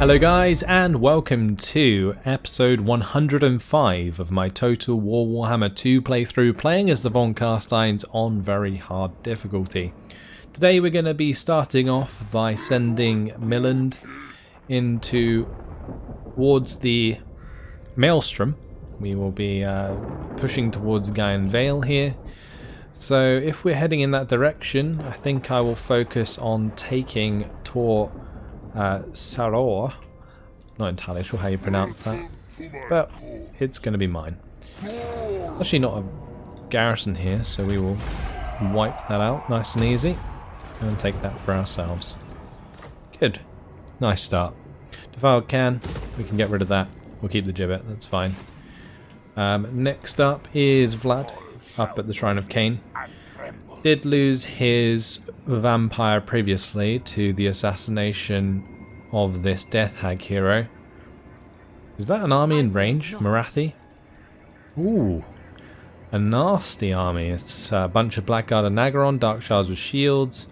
Hello guys, and welcome to episode 105 of my Total War Warhammer 2 playthrough, playing as the von Carsteins on very hard difficulty. Today we're going to be starting off by sending Milland towards the Maelstrom. We will be pushing towards Ghyan Vale here. So if we're heading in that direction, I think I will focus on taking Tor Saror. Not entirely sure how you pronounce that, but it's going to be mine. Actually not a garrison here, so we will wipe that out nice and easy and take that for ourselves. Good. Nice start. Defiled can, we can get rid of that. We'll keep the gibbet, that's fine. Next up is Vlad, up at the Shrine of Ghyan. Did lose his vampire previously to the assassination of this Death Hag hero. Is that an army in range? Marathi? Ooh, a nasty army. It's a bunch of Blackguard and Nagaron, Dark Shards with shields,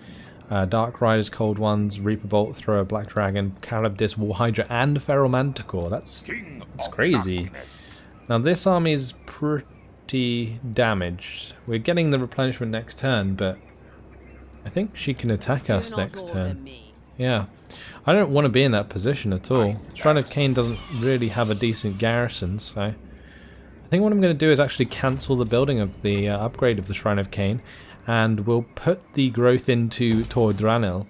Dark Riders, Cold Ones, Reaper Bolt, Thrower, Black Dragon, Carabdis, War Hydra, and Feral Manticore. That's crazy. Now this army is pretty damaged. We're getting the replenishment next turn, but I think she can attack us next turn. Yeah. I don't want to be in that position at all. Shrine of Ghyan doesn't really have a decent garrison, so I think what I'm going to do is actually cancel the building of the upgrade of the Shrine of Ghyan, and we'll put the growth into Tor Dranil.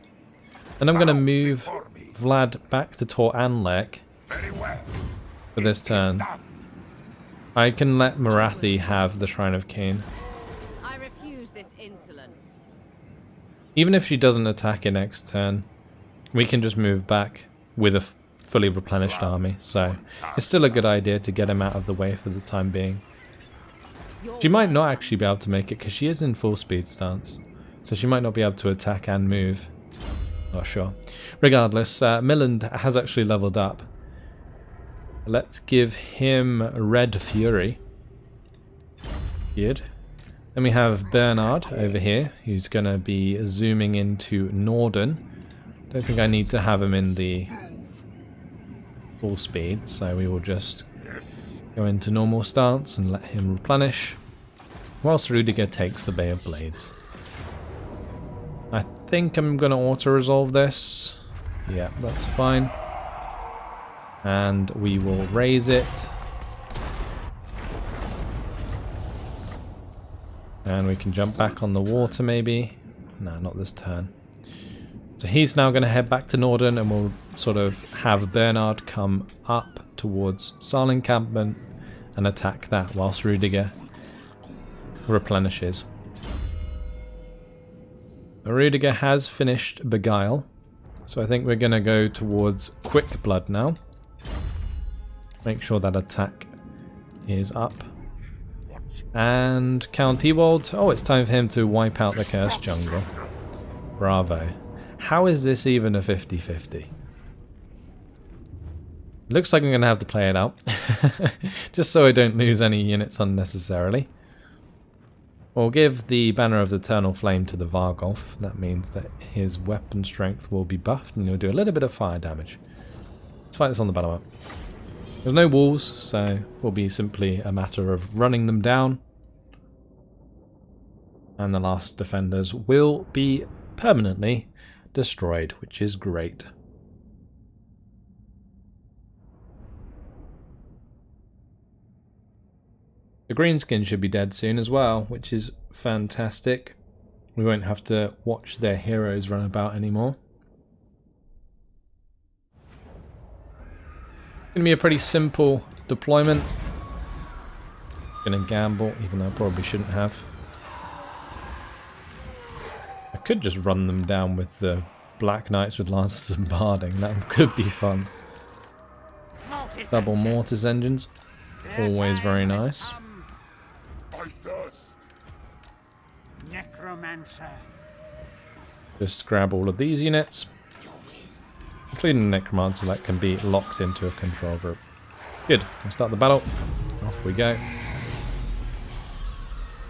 Then I'm going to move Vlad back to Tor Anlek for this turn. I can let Marathi have the Shrine of Ghyan. I refuse this insolence. Even if she doesn't attack it next turn, we can just move back with a fully replenished army, so it's still a good idea to get him out of the way for the time being. She might not actually be able to make it because she is in full speed stance, so she might not be able to attack and move. Not sure. Regardless, Milland has actually leveled up. Let's give him Red Fury. Good. Then we have Bernard over here, who's going to be zooming into Norden. Don't think I need to have him in the full speed, so we will just go into normal stance and let him replenish, whilst Rudiger takes the Bay of Blades. I think I'm going to auto-resolve this. Yeah, that's fine. And we will raise it. And we can jump back on the water maybe. No, not this turn. So he's now going to head back to Norden, and we'll sort of have Bernard come up towards Saal encampment and attack that whilst Rudiger replenishes. Rudiger has finished Beguile, so I think we're going to go towards Quick Blood now. Make sure that attack is up. And Count Ewald. Oh, it's time for him to wipe out the Cursed Jungle. Bravo. How is this even a 50-50? Looks like I'm going to have to play it out. Just so I don't lose any units unnecessarily. We'll give the Banner of the Eternal Flame to the Vargolf. That means that his weapon strength will be buffed and he'll do a little bit of fire damage. Let's fight this on the battle map. There's no walls, so it will be simply a matter of running them down. And the last defenders will be permanently destroyed, which is great. The greenskin should be dead soon as well, which is fantastic. We won't have to watch their heroes run about anymore. Gonna be a pretty simple deployment. Gonna gamble, even though I probably shouldn't have. I could just run them down with the Black Knights with Lances and Barding. That could be fun. Double Mortis engines. Always very nice. Just grab all of these units, including the Necromancer that can be locked into a control group. Good. We'll start the battle. Off we go.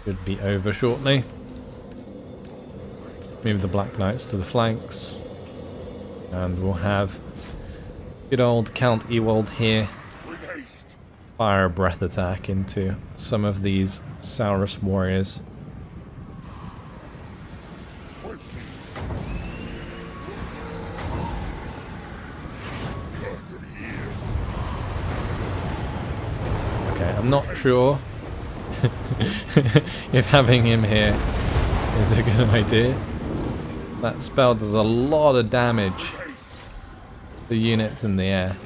Should be over shortly. Move the Black Knights to the flanks. And we'll have Good old Count Ewald here. Fire a breath attack into some of these Saurus warriors. Okay, I'm not sure if having him here is a good idea. That spell does a lot of damage to units in the air.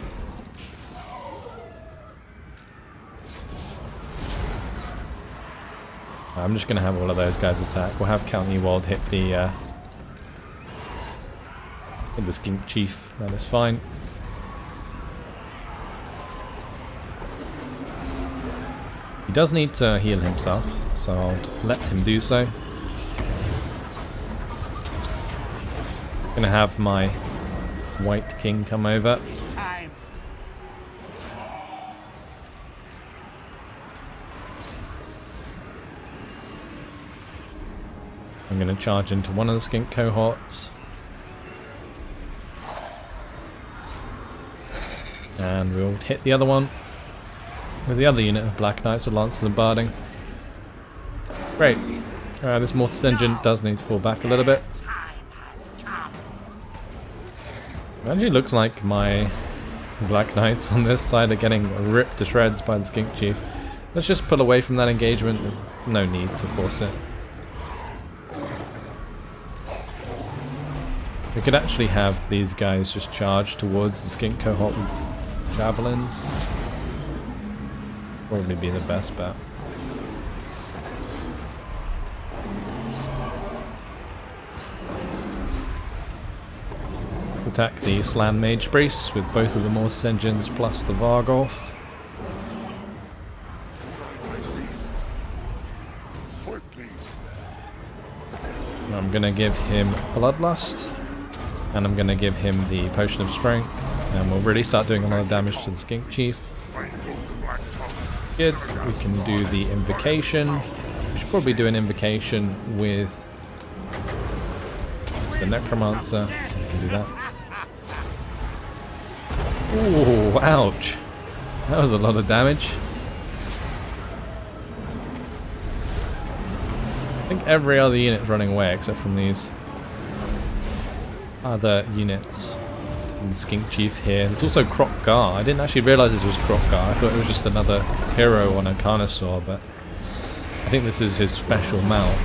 I'm just going to have all of those guys attack. We'll have Count Ewald hit the Skink Chief. That is fine. He does need to heal himself, so I'll let him do so. Going to have my White King come over. I'm going to charge into one of the skink cohorts. And we'll hit the other one with the other unit of Black Knights with Lancers and Barding. Great. This Mortis Engine does need to fall back a little bit. It actually looks like my Black Knights on this side are getting ripped to shreds by the Skink Chief. Let's just pull away from that engagement. There's no need to force it. We could actually have these guys just charge towards the skink cohort with javelins. Probably be the best bet. Let's attack the Slan Mage Priest with both of the Mortis Engines plus the Vargolf. I'm going to give him Bloodlust. And I'm going to give him the Potion of Strength. And we'll really start doing a lot of damage to the Skink Chief. Good. We can do the Invocation. We should probably do an Invocation with the Necromancer. So we can do that. Ooh, ouch. That was a lot of damage. I think every other unit is running away except from these other units. And the Skink Chief here. There's also Croc-Gar. I didn't actually realise this was Croc-Gar. I thought it was just another hero on a Carnosaur, but I think this is his special mount.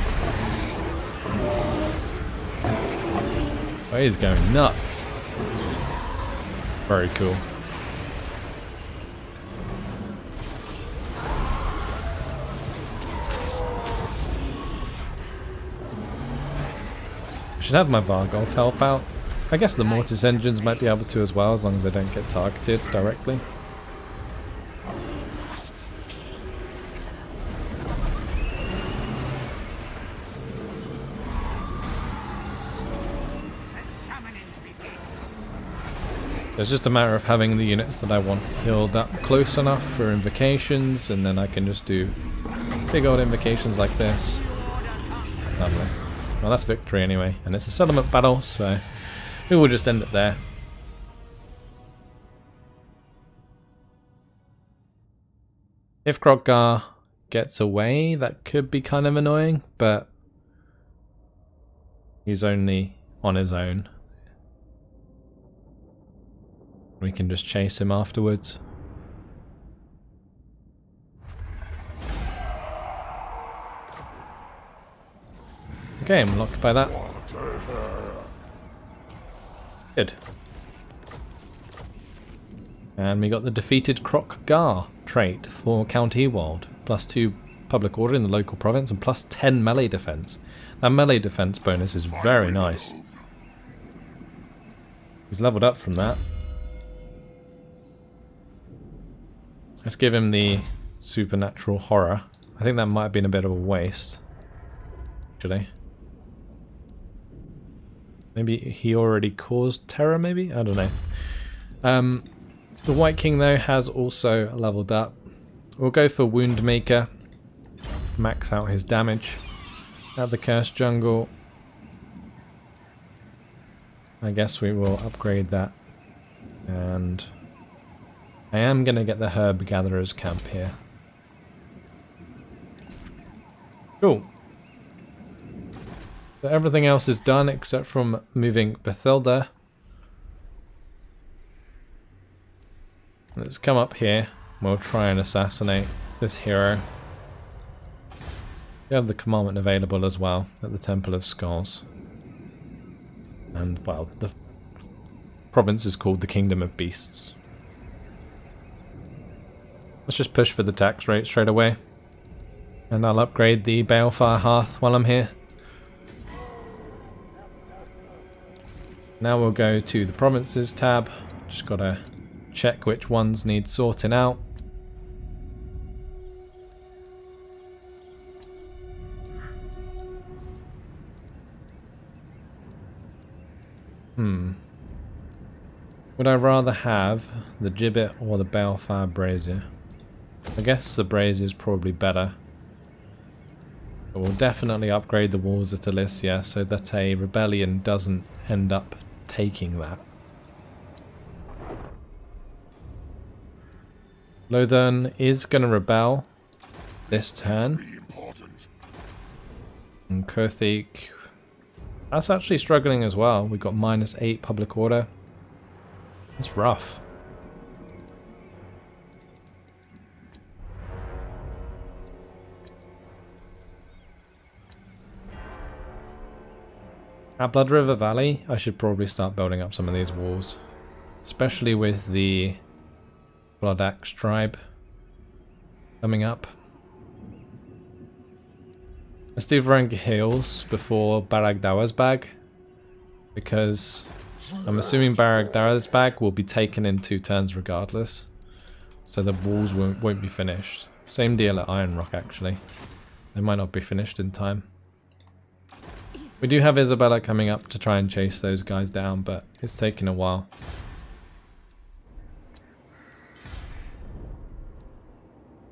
Oh, he's going nuts. Very cool. I should have my Vargolf help out. I guess the Mortis Engines might be able to as well, as long as they don't get targeted directly. It's just a matter of having the units that I want healed up close enough for invocations, and then I can just do big old invocations like this. Lovely. Well, that's victory anyway, and it's a settlement battle, so we will just end it there. If Croc-Gar gets away, that could be kind of annoying, but he's only on his own. We can just chase him afterwards. Okay, I'm locked by that. Good. And we got the defeated Croc-Gar trait for Count Ewald. +2 public order in the local province and +10 melee defense. That melee defense bonus is very nice. He's leveled up from that. Let's give him the supernatural horror. I think that might have been a bit of a waste, actually. Maybe he already caused terror, maybe? I don't know. The White King, though, has also leveled up. We'll go for Wound Maker. Max out his damage at the Cursed Jungle. I guess we will upgrade that And I am going to get the herb gatherers camp here. Cool. So everything else is done except from moving Bathilda. Let's come up here. We'll try and assassinate this hero. We have the commandment available as well at the Temple of Skulls. And, well, the province is called the Kingdom of Beasts. Let's just push for the tax rate straight away. And I'll upgrade the Balefire Hearth while I'm here. Now we'll go to the Provinces tab. Just gotta check which ones need sorting out. Would I rather have the Gibbet or the Balefire Brazier? I guess the Brazier is probably better. But we'll definitely upgrade the walls at Alicia so that a rebellion doesn't end up taking that. Lothern is going to rebel this turn. And Kothik, that's actually struggling as well. We've got -8 public order. It's rough. At Blood River Valley, I should probably start building up some of these walls. Especially with the Blood Axe tribe coming up. Let's do Varangi Hills before Barag Bag, because I'm assuming Barag Bag will be taken in 2 turns regardless, so the walls won't be finished. Same deal at Iron Rock actually. They might not be finished in time. We do have Isabella coming up to try and chase those guys down, but it's taking a while.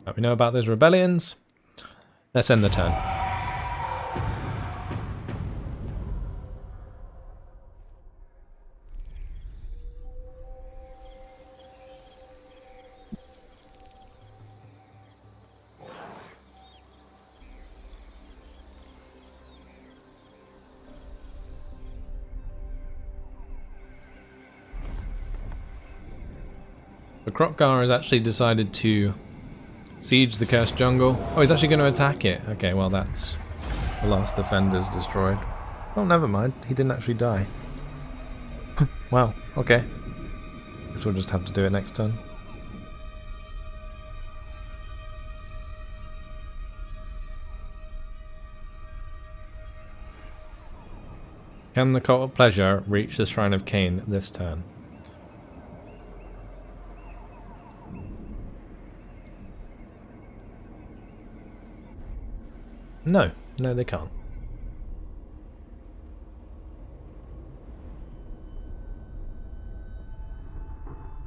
Right, we know about those rebellions. Let's end the turn. The Croc-Gar has actually decided to siege the Cursed Jungle. Oh, he's actually going to attack it. Okay, well that's the last defenders destroyed. Oh, never mind. He didn't actually die. Wow, okay. Guess we'll just have to do it next turn. Can the Cult of Pleasure reach the Shrine of Cain this turn? No, they can't.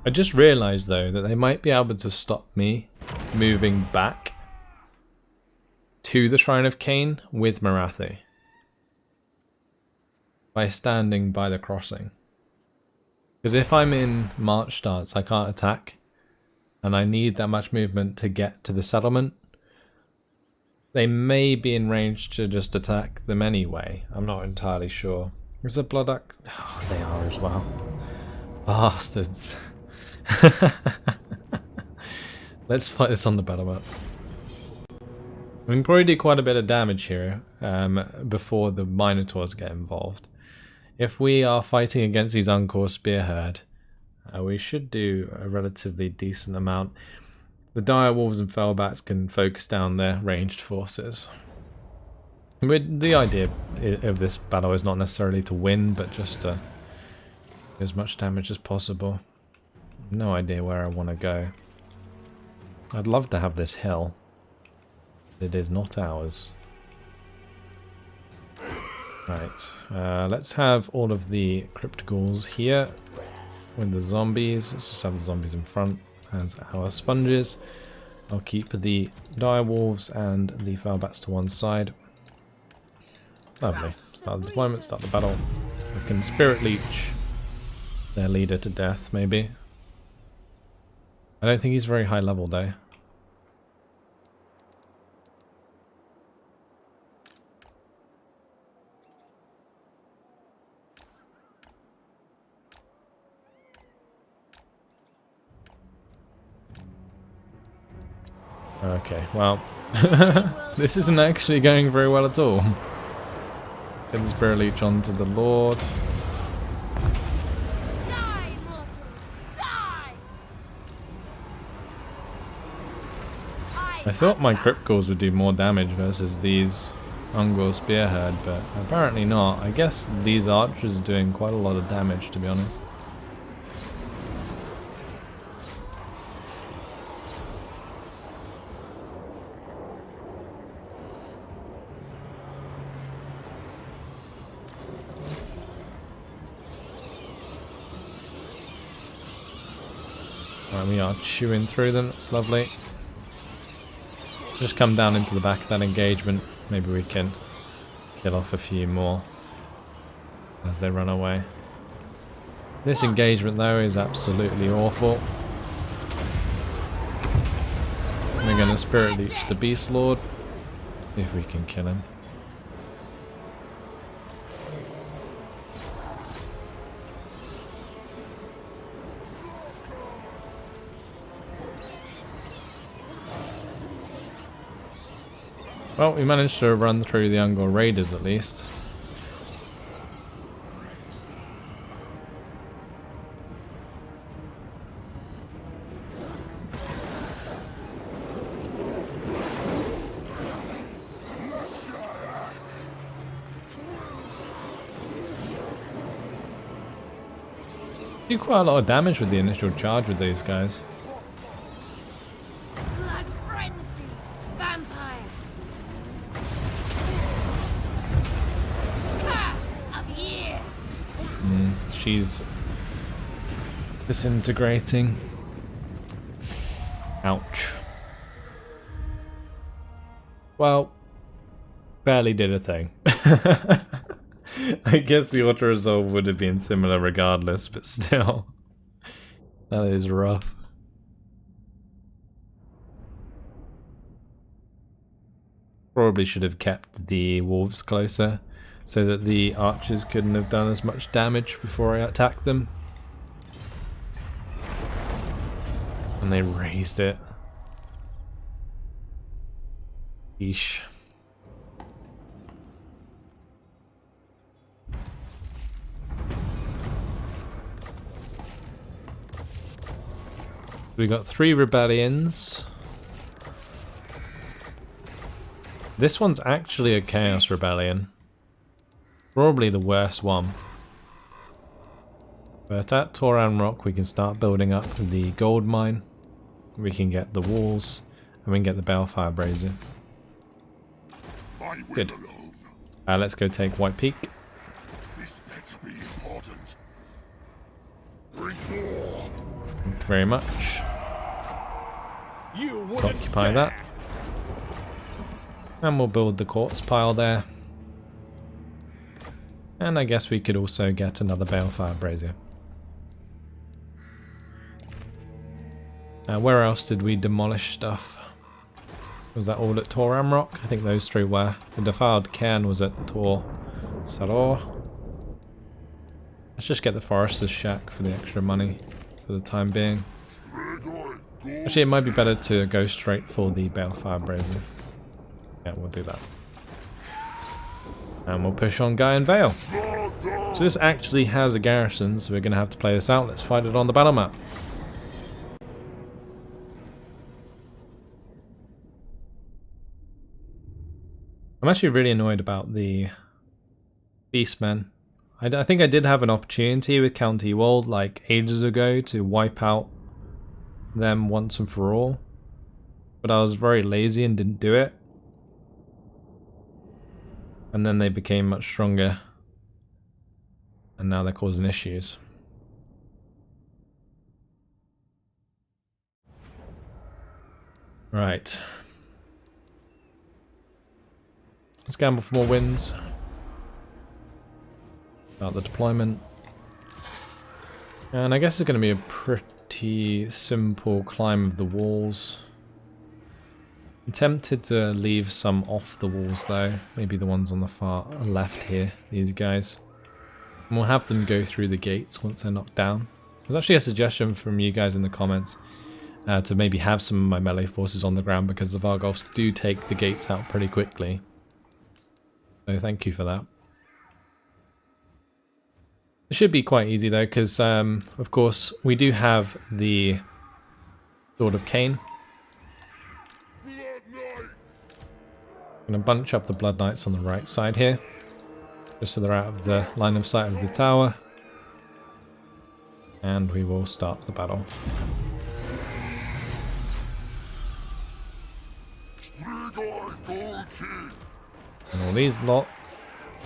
I just realised though that they might be able to stop me moving back to the Shrine of Cain with Marathi by standing by the crossing. Because if I'm in March stance, I can't attack, and I need that much movement to get to the settlement. They may be in range to just attack them anyway. I'm not entirely sure. Is it Blood Axe? Oh, they are as well. Bastards. Let's fight this on the battle map. We can probably do quite a bit of damage here before the Minotaurs get involved. If we are fighting against these Uncore Spear Herd, we should do a relatively decent amount. The Dire Wolves and Fellbats can focus down their ranged forces. The idea of this battle is not necessarily to win, but just to do as much damage as possible. No idea where I want to go. I'd love to have this hill. It is not ours. Right, let's have all of the Crypt Ghouls here with the zombies. Let's just have the zombies in front as our sponges. I'll keep the Dire Wolves and the Fellbats to one side. Lovely. Start the deployment, start the battle. We can Spirit Leech their leader to death, maybe. I don't think he's very high level though. Okay, well, this isn't actually going very well at all. Get the Spirit Leech onto the Lord. Die, mortals! Die! I thought my Crypt Calls would do more damage versus these Ungor Spearhead, but apparently not. I guess these archers are doing quite a lot of damage, to be honest. Right, we are chewing through them, that's lovely. Just come down into the back of that engagement. Maybe we can kill off a few more as they run away. This engagement though is absolutely awful. We're going to Spirit Leech the Beast Lord. See if we can kill him. Well, we managed to run through the Ungor Raiders at least. Do quite a lot of damage with the initial charge with these guys. Blood frenzy! Vampire! Curse of years! She's disintegrating. Ouch. Well, barely did a thing. I guess the auto resolve would have been similar regardless, but still. That is rough. Probably should have kept the wolves closer so that the archers couldn't have done as much damage before I attacked them. And they raised it. Yeesh. We got 3 rebellions. This one's actually a Chaos Rebellion. Probably the worst one. But at Toran Rock we can start building up the gold mine. We can get the walls. And we can get the Balefire Brazier. Good. Let's go take White Peak. This better be important. Bring more. Thank you very much. Occupy that. And we'll build the quartz pile there. And I guess we could also get another Balefire Brazier. Where else did we demolish stuff? Was that all at Tor Amrock? I think those 3 were. The Defiled Cairn was at Tor Saror. Let's just get the Forester's Shack for the extra money for the time being. Actually, it might be better to go straight for the Balefire Brazier. Yeah, we'll do that. And we'll push on Ghyan Vale. So this actually has a garrison, so we're going to have to play this out. Let's fight it on the battle map. I'm actually really annoyed about the Beastmen. I think I did have an opportunity with County Wold like ages ago to wipe out them once and for all. But I was very lazy and didn't do it. And then they became much stronger. And now they're causing issues. Right. Let's gamble for more wins. Start the deployment. And I guess it's going to be a pretty simple climb of the walls. I'm tempted to leave some off the walls though. Maybe the ones on the far left here, these guys. And we'll have them go through the gates once they're knocked down. There's actually a suggestion from you guys in the comments to maybe have some of my melee forces on the ground because the Vargolfs do take the gates out pretty quickly. So thank you for that. It should be quite easy though because of course we do have the Sword of Ghyan. I'm going to bunch up the Blood Knights on the right side here, just so they're out of the line of sight of the tower. And we will start the battle. And all these lot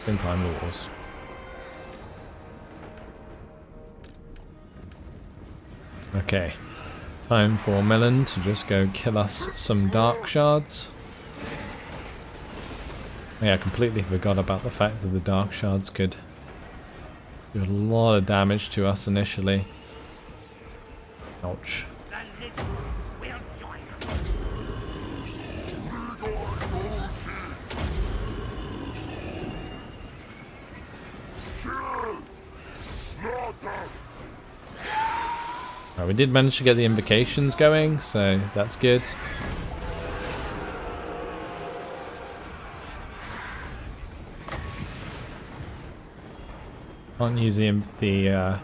can climb the walls. Okay, time for Melon to just go kill us some Dark Shards. Yeah, I completely forgot about the fact that the Dark Shards could do a lot of damage to us initially. Ouch. Right, we did manage to get the invocations going, so that's good. Can't use the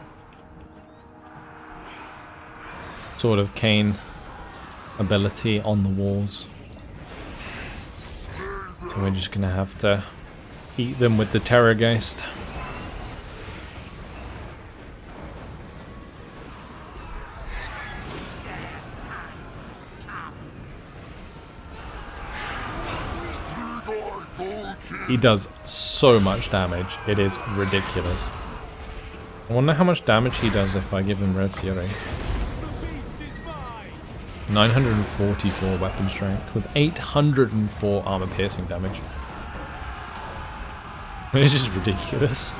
Sword of Ghyan ability on the walls. So we're just gonna have to eat them with the Terrorgeist. He does so much damage, it is ridiculous. I wonder how much damage he does if I give him Red Fury. 944 weapon strength with 804 armor piercing damage. It's just ridiculous.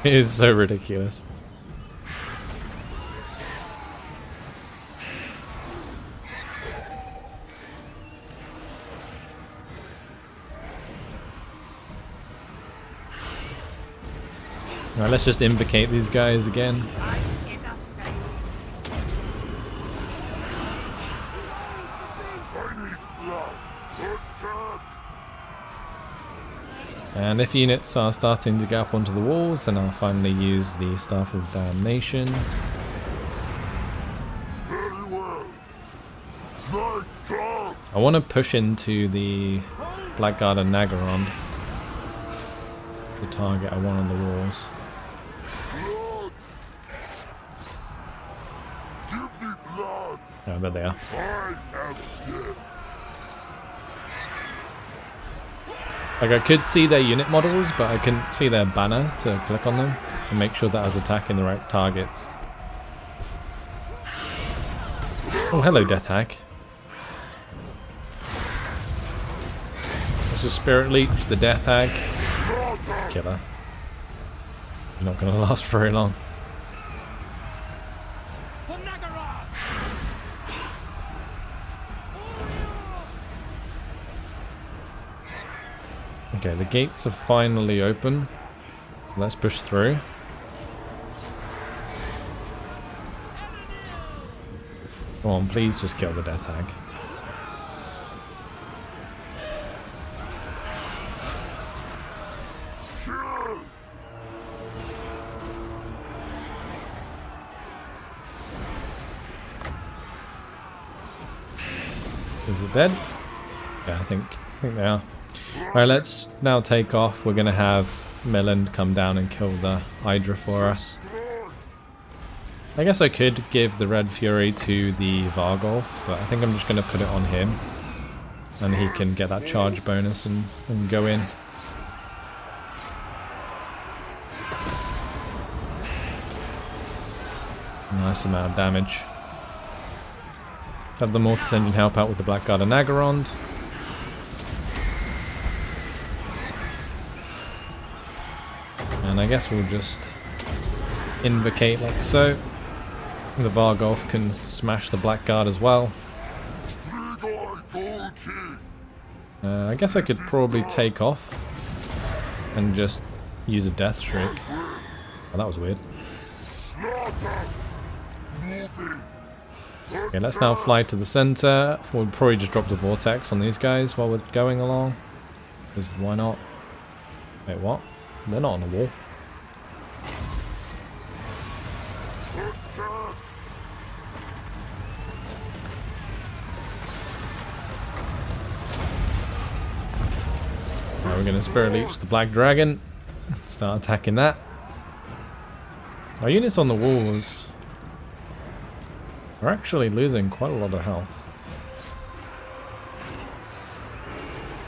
It is so ridiculous. Alright, let's just invocate these guys again. And if units are starting to get up onto the walls, then I'll finally use the Staff of Domination. I want to push into the Blackguard and Nagaron, the target I want on the walls. Oh, there they are. Like, I could see their unit models, but I couldn't see their banner to click on them and make sure that I was attacking the right targets. Oh, hello, Death Hag. There's a Spirit Leech, the Death Hag. Killer. Not going to last very long. Okay, the gates are finally open, so let's push through. Come on, please just kill the Death Hag. Is it dead? Yeah, I think they are. Alright, let's now take off. We're going to have Milland come down and kill the Hydra for us. I guess I could give the Red Fury to the Vargolf, but I think I'm just going to put it on him. And he can get that charge bonus and go in. Nice amount of damage. Let's have the Mortis Engine help out with the Blackguard and Nagarond. And I guess we'll just invocate like so. The Vargolf can smash the Blackguard as well. I guess I could probably take off and just use a Death Streak. Oh, that was weird. Okay, let's now fly to the center. We'll probably just drop the Vortex on these guys while we're going along. Because why not? Wait, what? They're not on the wall. Now we're going to Spirit Leech the Black Dragon. Start attacking that. Our units on the walls are actually losing quite a lot of health.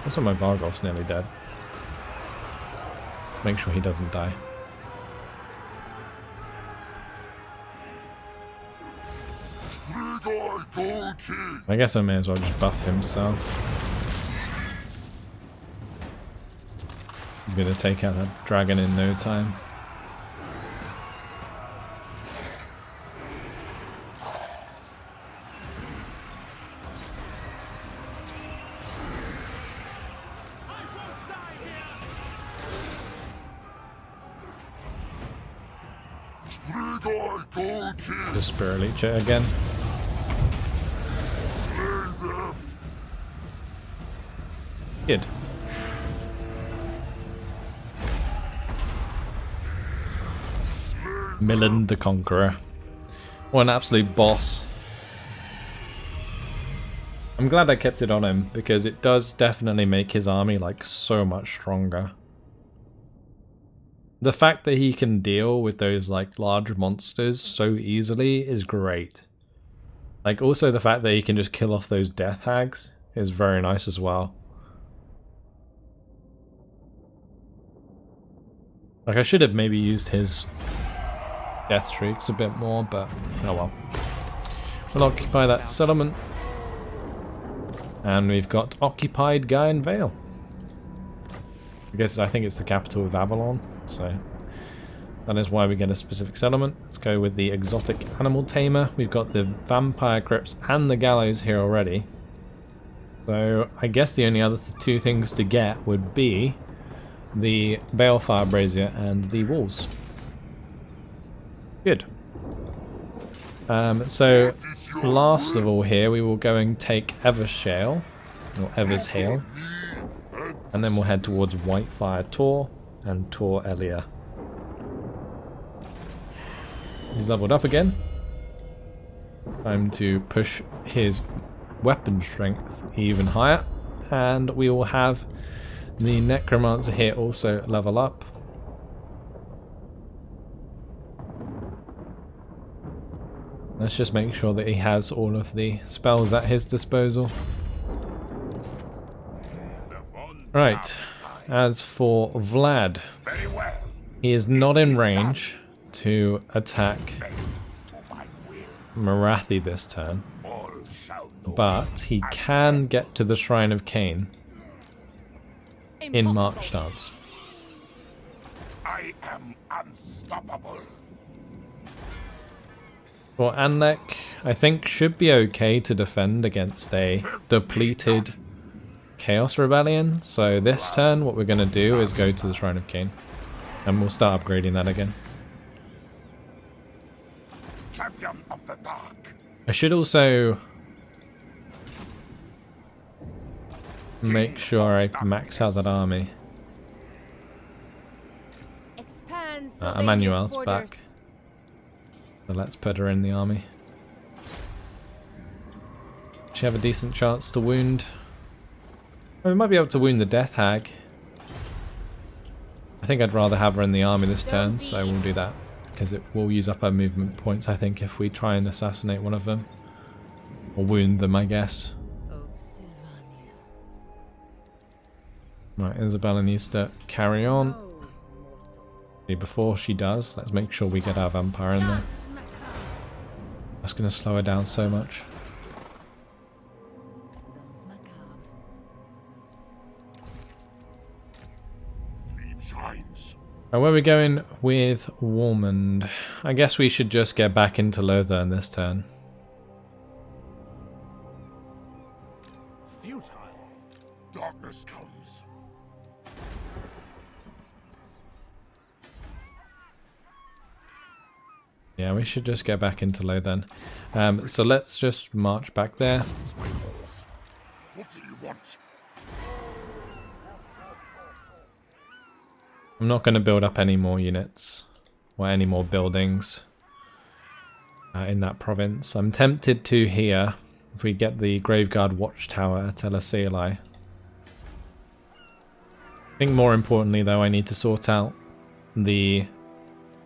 Also, my Vargolf's nearly dead. Make sure he doesn't die. I guess I may as well just buff himself. He's going to take out that dragon in no time. Just Spirit Leech it again. Good. Millen the Conqueror. What an absolute boss. I'm glad I kept it on him because it does definitely make his army like so much stronger. The fact that he can deal with those like large monsters so easily is great. Like also the fact that he can just kill off those death hags is very nice as well. Like I should have maybe used his Death Streaks a bit more, but oh well. We'll occupy that settlement. And we've got occupied Ghyan Vale. I think it's the capital of Avalon, so that is why we get a specific settlement. Let's go with the exotic animal tamer. We've got the vampire crypts and the gallows here already. So I guess the only other two things to get would be the balefire brazier and the walls. Good. So last of all here we will go and take Evershale, or Evershale, and then we'll head towards Whitefire Tor and Tor Elia. He's leveled up again. Time to push his weapon strength even higher, and we will have the Necromancer here also level up. Let's just make sure that he has all of the spells at his disposal. Right, as for Vlad, he is not in range to attack Marathi this turn, but he can get to the Shrine of Ghyan in March stance. I am unstoppable. For Anlek, I think should be okay to defend against a depleted Chaos Rebellion. So this turn what we're going to do is go to the Shrine of Ghyan, and we'll start upgrading that again. Champion of the dark. I should also make sure I max out that army. Emmanuel's back. So let's put her in the army. She have a decent chance to wound. Oh, we might be able to wound the Death Hag. I think I'd rather have her in the army this turn, so we'll do that. Because it will use up our movement points, I think, if we try and assassinate one of them. Or wound them, I guess. Right, Isabella needs to carry on. Before she does, let's make sure we get our vampire in there. That's going to slow her down so much. Shines. Right, where are we going with Warmond? I guess we should just get back into Lothern this turn. Futile. Darkness comes. Yeah, we should just get back into Lothern. So let's just march back there. What do you want? I'm not going to build up any more units or any more buildings in that province. I'm tempted to here if we get the Graveguard Watchtower at Elasili. I think more importantly though I need to sort out the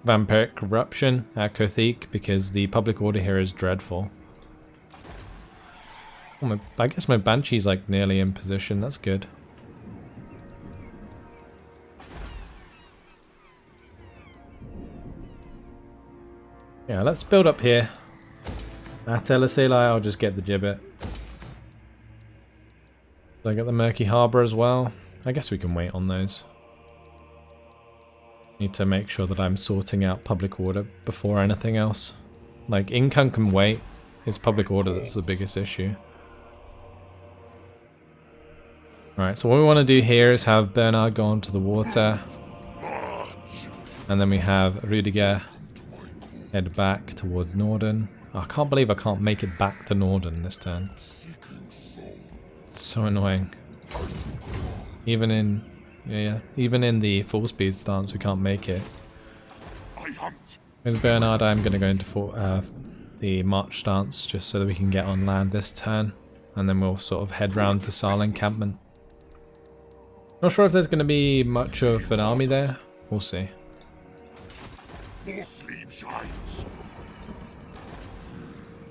Vampiric Corruption at Kothik because the public order here is dreadful. Oh, I guess my Banshee's like nearly in position, that's good. Yeah, let's build up here. At Elasili, I'll just get the Gibbet. Did I get the Murky Harbour as well? I guess we can wait on those. Need to make sure that I'm sorting out public order before anything else. Like, income can wait. It's public order that's the biggest issue. Alright, so what we want to do here is have Bernard go onto the water. And then we have Rüdiger head back towards Norden. Oh, I can't believe I can't make it back to Norden this turn. It's so annoying. Even in even in the full speed stance we can't make it. With Bernard I'm going to go into the march stance just so that we can get on land this turn. And then we'll sort of head round to Saal encampment. Not sure if there's going to be much of an army there. We'll see. More sleep shines.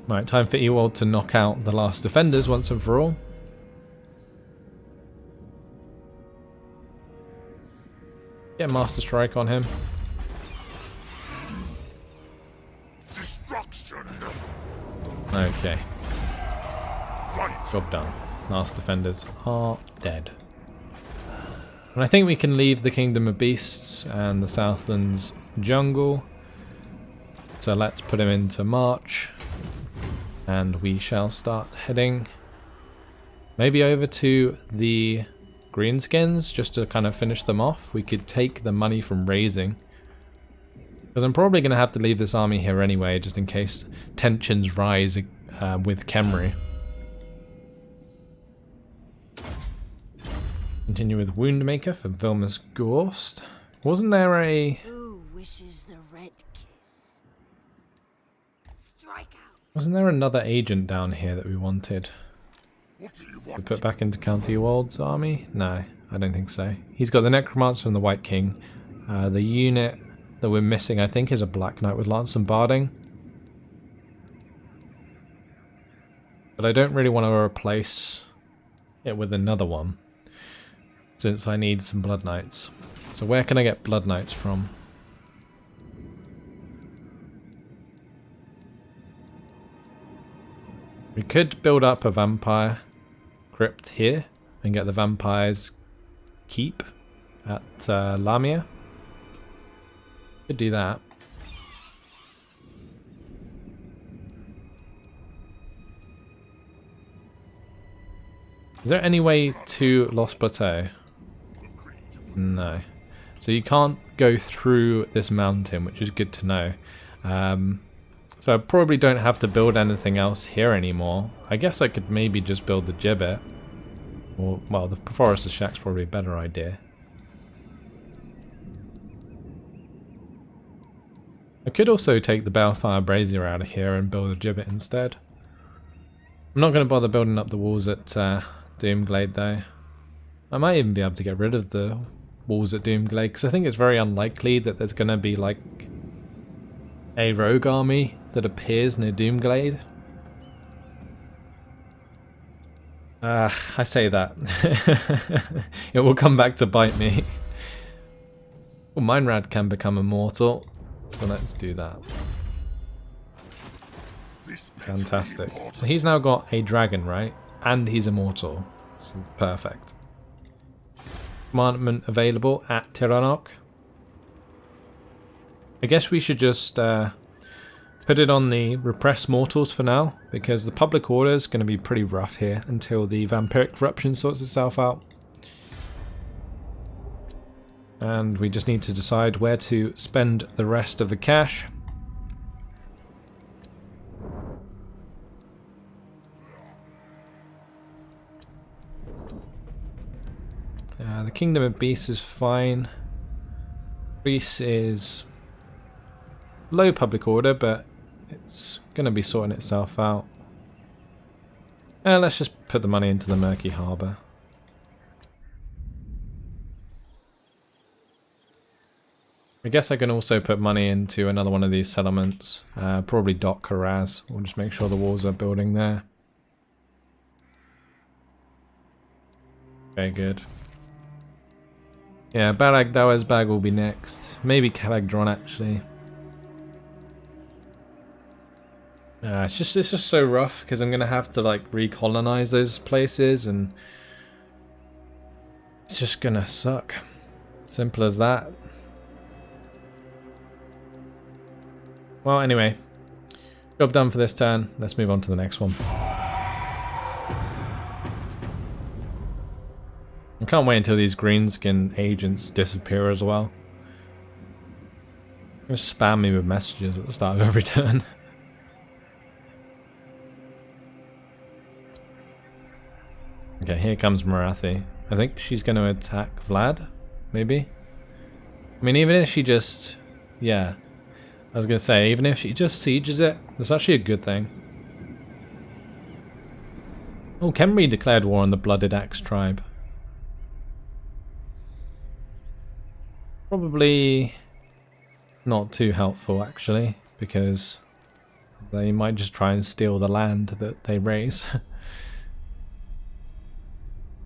Right, time for Ewald to knock out the last defenders once and for all. Get Master Strike on him. Destruction. Okay, Fight. job done. Last defenders are dead. And I think we can leave the Kingdom of Beasts and the Southlands jungle. So let's put him into march. And we shall start heading maybe over to the Greenskins just to kind of finish them off. We could take the money from raising. Because I'm probably going to have to leave this army here anyway, just in case tensions rise with Khemri. Continue with Woundmaker for Vilma's Gorst. Wasn't there a... Who wishes the red kiss? Strike out. Wasn't there another agent down here that we wanted What do you to want? put back into County Ewald's army? No, I don't think so. He's got the Necromancer and the White King. The unit that we're missing, I think, is a Black Knight with Lance and Barding. But I don't really want to replace it with another one, since I need some Blood Knights. So where can I get Blood Knights from? We could build up a vampire crypt here and get the vampires keep at Lamia. Could do that. Is there any way to Lost Plateau? No. So you can't go through this mountain, which is good to know. So I probably don't have to build anything else here anymore. I guess I could maybe just build the Gibbet. Or, well, the Forester's Shack's probably a better idea. I could also take the Balefire Brazier out of here and build a Gibbet instead. I'm not going to bother building up the walls at Doomglade though. I might even be able to get rid of the walls at Doomglade because I think it's very unlikely that there's going to be like a rogue army that appears near Doomglade. I say that. It will come back to bite me. Well, Meinrad can become immortal, so let's do that. Fantastic. So he's now got a dragon, right? And he's immortal. So perfect. Commandment available at Tiranoc. I guess we should just put it on the repressed mortals for now, because the public order is going to be pretty rough here until the vampiric corruption sorts itself out. And we just need to decide where to spend the rest of the cash. The Kingdom of Beasts is fine. Greece is low public order, but it's going to be sorting itself out. Let's just put the money into the Murky Harbour. I guess I can also put money into another one of these settlements. Probably Dock Karaz. We'll just make sure the walls are building there. Okay, good. Yeah, Barag Dawesbag will be next. Maybe Kalagdron actually. It's just so rough because I'm gonna have to like recolonize those places, and it's just gonna suck. Simple as that. Well, anyway, job done for this turn. Let's move on to the next one. I can't wait until these greenskin agents disappear as well. Just spam me with messages at the start of every turn. Okay, here comes Marathi. I think she's going to attack Vlad, maybe? I mean, even if she just... Yeah. I was going to say, even if she just sieges it, that's actually a good thing. Oh, Khemri declared war on the Blooded Axe tribe. Probably not too helpful, actually, because they might just try and steal the land that they raise.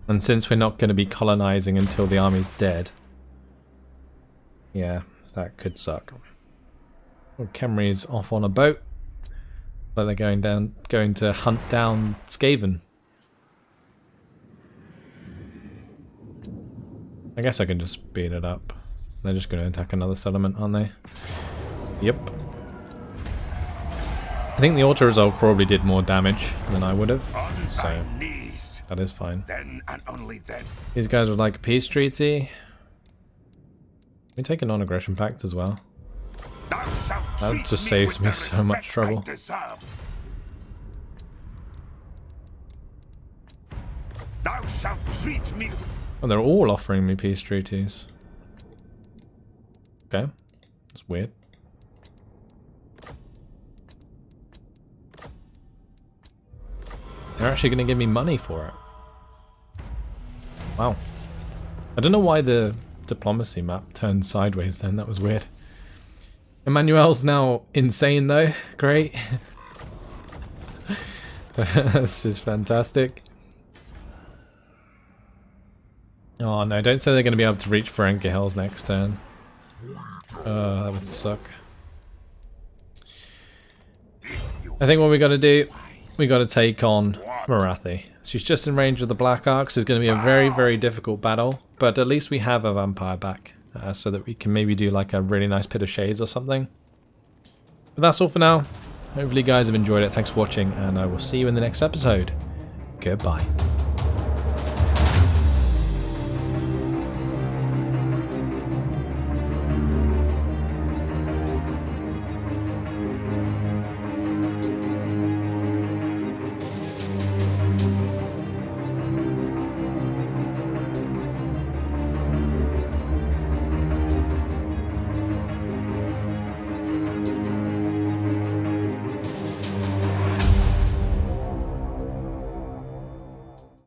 And since we're not going to be colonizing until the army's dead, yeah, that could suck. Well, Khemri's off on a boat, but they're going to hunt down Skaven. I guess I can just speed it up. They're just going to attack another settlement, aren't they? Yep. I think the auto resolve probably did more damage than I would have, so that is fine. Then and only then. These guys would like a peace treaty. We take a non-aggression pact as well. That just saves me so much trouble. Thou shalt treat me. Oh, they're all offering me peace treaties. Okay, that's weird. They're actually going to give me money for it. Wow. I don't know why the diplomacy map turned sideways then, that was weird. Emmanuel's now insane though, great. This is fantastic. Oh no, don't say they're going to be able to reach Ferengi Hills next turn. That would suck. I think what we got to do, we got to take on Marathi. She's just in range of the Black Arcs. It's going to be a very, very difficult battle, but at least we have a vampire back, so that we can maybe do like a really nice Pit of Shades or something. But that's all for now. Hopefully you guys have enjoyed it. Thanks for watching, and I will see you in the next episode. Goodbye.